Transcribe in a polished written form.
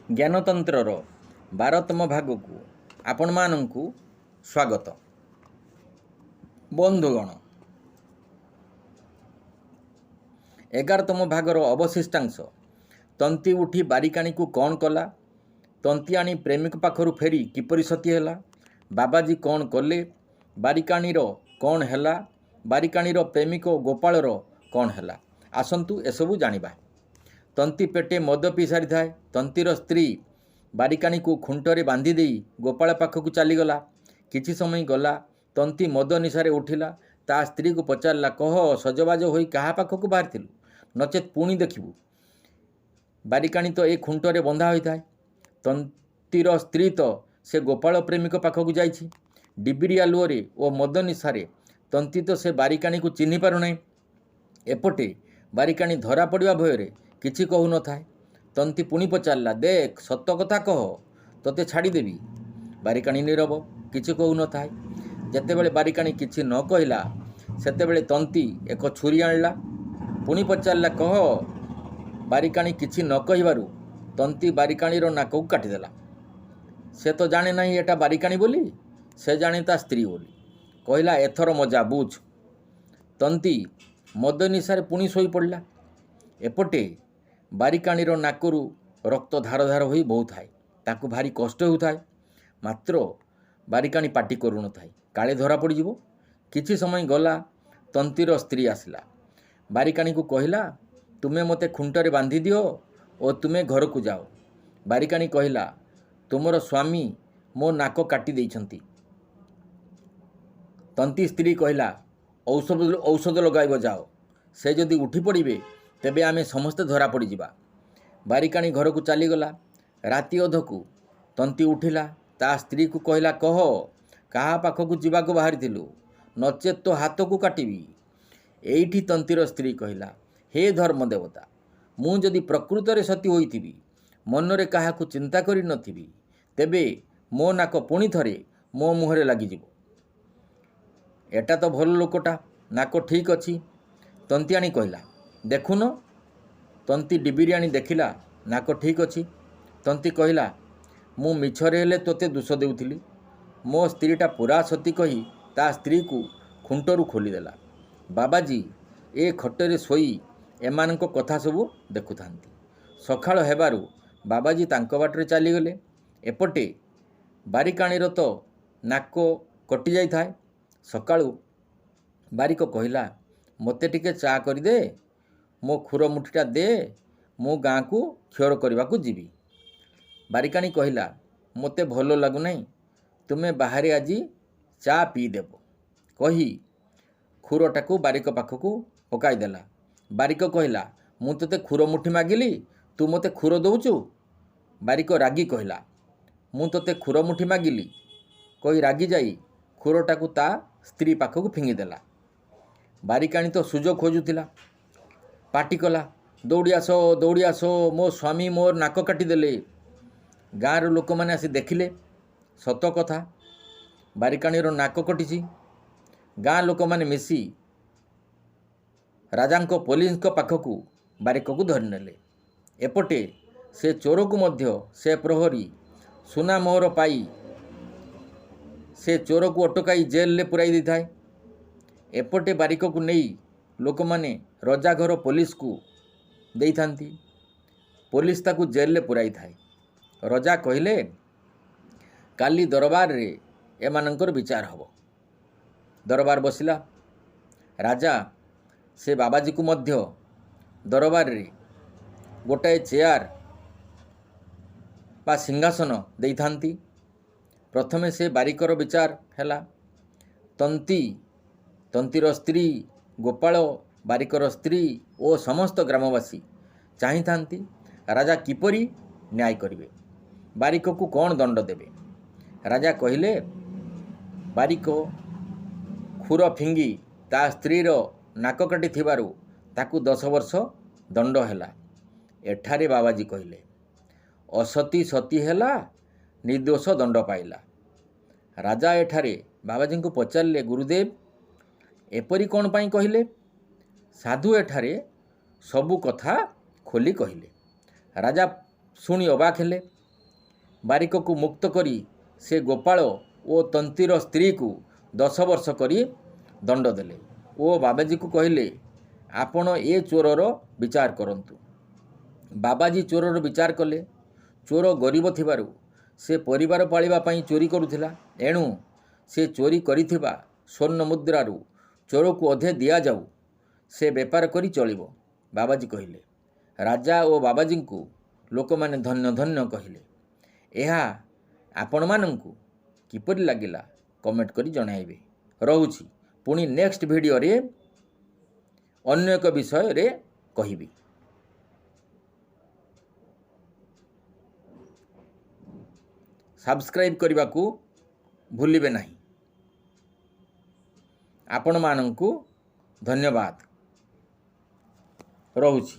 ଜ୍ଞାନତନ୍ତ୍ରର 12ତମ ଭାଗକୁ ଆପଣମାନଙ୍କୁ ସ୍ୱାଗତ। ବନ୍ଧୁଗଣ, 11ତମ ଭାଗର ଅବଶିଷ୍ଟାଂଶ ତନ୍ତୀ ଉଠି ବାରିକାଣୀକୁ କ'ଣ କଲା, ତନ୍ତୀ ଆଣି ପ୍ରେମିକ ପାଖରୁ ଫେରି କିପରି ସତୀ ହେଲା, ବାବାଜୀ କ'ଣ କଲେ, ବାରିକାଣୀର କ'ଣ ହେଲା, ବାରିକାଣୀର ପ୍ରେମିକ ଗୋପାଳର କ'ଣ ହେଲା, ଆସନ୍ତୁ ଏସବୁ ଜାଣିବା। ତନ୍ତୀ ପେଟେ ମଦ ପିଇ ସାରିଥାଏ। ତନ୍ତୀର ସ୍ତ୍ରୀ ବାରିକାଣୀକୁ ଖୁଣ୍ଟରେ ବାନ୍ଧି ଦେଇ ଗୋପାଳ ପାଖକୁ ଚାଲିଗଲା। କିଛି ସମୟ ଗଲା ତନ୍ତୀ ମଦ ନିଶାରେ ଉଠିଲା। ତା ସ୍ତ୍ରୀକୁ ପଚାରିଲା, କହ, ସଜବାଜ ହୋଇ କାହା ପାଖକୁ ବାହାରିଥିଲୁ, ନଚେତ୍ ପୁଣି ଦେଖିବୁ। ବାରିକାଣୀ ତ ଏ ଖୁଣ୍ଟରେ ବନ୍ଧା ହୋଇଥାଏ। ତନ୍ତୀର ସ୍ତ୍ରୀ ତ ସେ ଗୋପାଳ ପ୍ରେମିକ ପାଖକୁ ଯାଇଛି। ଡିବିରି ଆଲୁଅରେ ଓ ମଦ ନିଶାରେ ତନ୍ତୀ ତ ସେ ବାରିକାଣୀକୁ ଚିହ୍ନି ପାରୁନାହିଁ। ଏପଟେ ବାରିକାଣୀ ଧରା ପଡ଼ିବା ଭୟରେ କିଛି କହୁନଥାଏ। ତନ୍ତୀ ପୁଣି ପଚାରିଲା, ଦେଖ, ସତ କଥା କହ, ତୋତେ ଛାଡ଼ିଦେବି। ବାରିକାଣୀ ନୀରବ, କିଛି କହୁନଥାଏ। ଯେତେବେଳେ ବାରିକାଣୀ କିଛି ନ କହିଲା, ସେତେବେଳେ ତନ୍ତୀ ଏକ ଛୁରୀ ଆଣିଲା। ପୁଣି ପଚାରିଲା, କହ। ବାରିକାଣୀ କିଛି ନ କହିବାରୁ ତନ୍ତୀ ବାରିକାଣୀର ନାକକୁ କାଟିଦେଲା। ସେ ତ ଜାଣେ ନାହିଁ ଏଟା ବାରିକାଣୀ ବୋଲି, ସେ ଜାଣେ ତା ସ୍ତ୍ରୀ ବୋଲି। କହିଲା, ଏଥର ମଜା ବୁଝ। ତନ୍ତୀ ମଦ ନିଶାରେ ପୁଣି ଶୋଇପଡ଼ିଲା। ଏପଟେ ବାରିକାଣୀର ନାକରୁ ରକ୍ତ ଧାର ଧାର ହୋଇ ବହୁଥାଏ। ତାକୁ ଭାରି କଷ୍ଟ ହେଉଥାଏ। ମାତ୍ର ବାରିକାଣୀ ପାଟି କରୁନଥାଏ, କାଳେ ଧରା ପଡ଼ିଯିବ। କିଛି ସମୟ ଗଲା ତନ୍ତୀର ସ୍ତ୍ରୀ ଆସିଲା। ବାରିକାଣୀକୁ କହିଲା, ତୁମେ ମୋତେ ଖୁଣ୍ଟରେ ବାନ୍ଧି ଦିଅ ଓ ତୁମେ ଘରକୁ ଯାଅ। ବାରିକାଣୀ କହିଲା, ତୁମର ସ୍ୱାମୀ ମୋ ନାକ କାଟି ଦେଇଛନ୍ତି। ତନ୍ତୀ ସ୍ତ୍ରୀ କହିଲା, ଔଷଧ ଲଗାଇବ ଯାଅ। ସେ ଯଦି ଉଠି ପଡ଼ିବେ ତେବେ ଆମେ ସମସ୍ତେ ଧରା ପଡ଼ିଯିବା। ବାରିକାଣୀ ଘରକୁ ଚାଲିଗଲା। ରାତି ଅଧକୁ ତନ୍ତୀ ଉଠିଲା। ତା ସ୍ତ୍ରୀକୁ କହିଲା, କହ, କାହା ପାଖକୁ ଯିବାକୁ ବାହାରିଥିଲୁ, ନଚେତ୍ ତୋ ହାତକୁ କାଟିବି। ଏଇଠି ତନ୍ତୀର ସ୍ତ୍ରୀ କହିଲା, ହେ ଧର୍ମ ଦେବତା, ମୁଁ ଯଦି ପ୍ରକୃତରେ ସତୀ ହୋଇଥିବି, ମନରେ କାହାକୁ ଚିନ୍ତା କରିନଥିବି, ତେବେ ମୋ ନାକ ପୁଣି ଥରେ ମୋ ମୁହଁରେ ଲାଗିଯିବ। ଏଟା ତ ଭଲ ଲୋକଟା, ନାକ ଠିକ୍ ଅଛି। ତନ୍ତୀ ଆଣି କହିଲା, ଦେଖୁନ। ତନ୍ତୀ ଡିବିରି ଆଣି ଦେଖିଲା, ନାକ ଠିକ୍ ଅଛି। ତନ୍ତୀ କହିଲା, ମୁଁ ମିଛରେ ହେଲେ ତୋତେ ଦୋଷ ଦେଉଥିଲି। ମୋ ସ୍ତ୍ରୀଟା ପୁରା ସତୀ କହି ତା ସ୍ତ୍ରୀକୁ ଖୁଣ୍ଟରୁ ଖୋଲିଦେଲା। ବାବାଜୀ ଏ ଖଟରେ ଶୋଇ ଏମାନଙ୍କ କଥା ସବୁ ଦେଖୁଥାନ୍ତି। ସକାଳ ହେବାରୁ ବାବାଜୀ ତାଙ୍କ ବାଟରେ ଚାଲିଗଲେ। ଏପଟେ ବାରିକାଣୀର ତ ନାକ କଟିଯାଇଥାଏ। ସକାଳୁ ବାରିକ କହିଲା, ମୋତେ ଟିକେ ଚା କରିଦେ, ମୋ ଖୁର ମୁଠିଟା ଦେ, ମୁଁ ଗାଁକୁ କ୍ଷୌର କରିବାକୁ ଯିବି। ବାରିକାଣୀ କହିଲା, ମୋତେ ଭଲ ଲାଗୁନାହିଁ, ତୁମେ ବାହାରେ ଆଜି ଚା ପିଇଦେବ। କହି ଖୁରଟାକୁ ବାରିକ ପାଖକୁ ପକାଇଦେଲା। ବାରିକ କହିଲା, ମୁଁ ତୋତେ ଖୁର ମୁଠି ମାଗିଲି, ତୁ ମୋତେ ଖୁର ଦେଉଛୁ? ବାରିକ ରାଗି କହିଲା, ମୁଁ ତୋତେ ଖୁର ମୁଠି ମାଗିଲି କହି ରାଗି ଯାଇ ଖୁରଟାକୁ ତା ସ୍ତ୍ରୀ ପାଖକୁ ଫିଙ୍ଗିଦେଲା। ବାରିକାଣୀ ତ ସୁଯୋଗ ଖୋଜୁଥିଲା। ପାଟି କଲା, ଦୌଡ଼ି ଆସ, ଦୌଡ଼ି ଆସ, ମୋ ସ୍ୱାମୀ ମୋର ନାକ କାଟିଦେଲେ। ଗାଁର ଲୋକମାନେ ଆସି ଦେଖିଲେ, ସତ କଥା, ବାରିକାଣୀର ନାକ କଟିଛି। ଗାଁ ଲୋକମାନେ ମିଶି ରାଜାଙ୍କ ପୋଲିସଙ୍କ ପାଖକୁ ବାରିକକୁ ଧରିନେଲେ। ଏପଟେ ସେ ଚୋରକୁ ମଧ୍ୟ ସେ ପ୍ରହରୀ ସୁନା ମୋହର ପାଇ ସେ ଚୋରକୁ ଅଟକାଇ ଜେଲରେ ପୁରାଇ ଦେଇଥାଏ। ଏପଟେ ବାରିକକୁ ନେଇ ଲୋକମାନେ ରଜାଘର ପୋଲିସକୁ ଦେଇଥାନ୍ତି। ପୋଲିସ ତାକୁ ଜେଲରେ ପୁରାଇଥାଏ। ରଜା କହିଲେ, କାଲି ଦରବାରରେ ଏମାନଙ୍କର ବିଚାର ହେବ। ଦରବାର ବସିଲା। ରାଜା ସେ ବାବାଜୀକୁ ମଧ୍ୟ ଦରବାରରେ ଗୋଟାଏ ଚେୟାର ବା ସିଂହାସନ ଦେଇଥାନ୍ତି। ପ୍ରଥମେ ସେ ବାରିକର ବିଚାର ହେଲା। ତନ୍ତୀର ସ୍ତ୍ରୀ, ଗୋପାଳ, ବାରିକର ସ୍ତ୍ରୀ ଓ ସମସ୍ତ ଗ୍ରାମବାସୀ ଚାହିଁଥାନ୍ତି ରାଜା କିପରି ନ୍ୟାୟ କରିବେ, ବାରିକକୁ କ'ଣ ଦଣ୍ଡ ଦେବେ। ରାଜା କହିଲେ, ବାରିକ ଖୁର ଫିଙ୍ଗି ତା ସ୍ତ୍ରୀର ନାକ କାଟିଥିବାରୁ ତାକୁ 10 ବର୍ଷ ଦଣ୍ଡ ହେଲା। ଏଠାରେ ବାବାଜୀ କହିଲେ, ଅସତୀ ସତୀ ହେଲା, ନିର୍ଦ୍ଦୋଷ ଦଣ୍ଡ ପାଇଲା। ରାଜା ଏଠାରେ ବାବାଜୀଙ୍କୁ ପଚାରିଲେ, ଗୁରୁଦେବ, ଏପରି କ'ଣ ପାଇଁ କହିଲେ? ସାଧୁ ଏଠାରେ ସବୁ କଥା ଖୋଲି କହିଲେ। ରାଜା ଶୁଣି ଅବାକ୍ ହେଲେ। ବାରିକକୁ ମୁକ୍ତ କରି ସେ ଗୋପାଳ ଓ ତନ୍ତୀର ସ୍ତ୍ରୀକୁ 10 ବର୍ଷ କରି ଦଣ୍ଡ ଦେଲେ ଓ ବାବାଜୀକୁ କହିଲେ, ଆପଣ ଏ ଚୋରର ବିଚାର କରନ୍ତୁ। ବାବାଜୀ ଚୋରର ବିଚାର କଲେ। ଚୋର ଗରିବ ଥିବାରୁ ସେ ପରିବାର ପାଳିବା ପାଇଁ ଚୋରି କରୁଥିଲା। ଏଣୁ ସେ ଚୋରି କରିଥିବା ସ୍ୱର୍ଣ୍ଣ ମୁଦ୍ରାରୁ ଚୋରକୁ ଅଧେ ଦିଆଯାଉ, ସେ ବେପାର କରି ଚଳିବ। ବାବାଜୀ କହିଲେ। ରାଜା ଓ ବାବାଜୀଙ୍କୁ ଲୋକମାନେ ଧନ୍ୟ ଧନ୍ୟ କହିଲେ। ଏହା ଆପଣମାନଙ୍କୁ କିପରି ଲାଗିଲା କମେଣ୍ଟ କରି ଜଣାଇବେ। ରହୁଛି, ପୁଣି ନେକ୍ସଟ ଭିଡ଼ିଓରେ ଅନ୍ୟ ଏକ ବିଷୟରେ କହିବି। ସବସ୍କ୍ରାଇବ୍ କରିବାକୁ ଭୁଲିବେ ନାହିଁ। ଆପଣମାନଙ୍କୁ ଧନ୍ୟବାଦ। ରହୁଛି।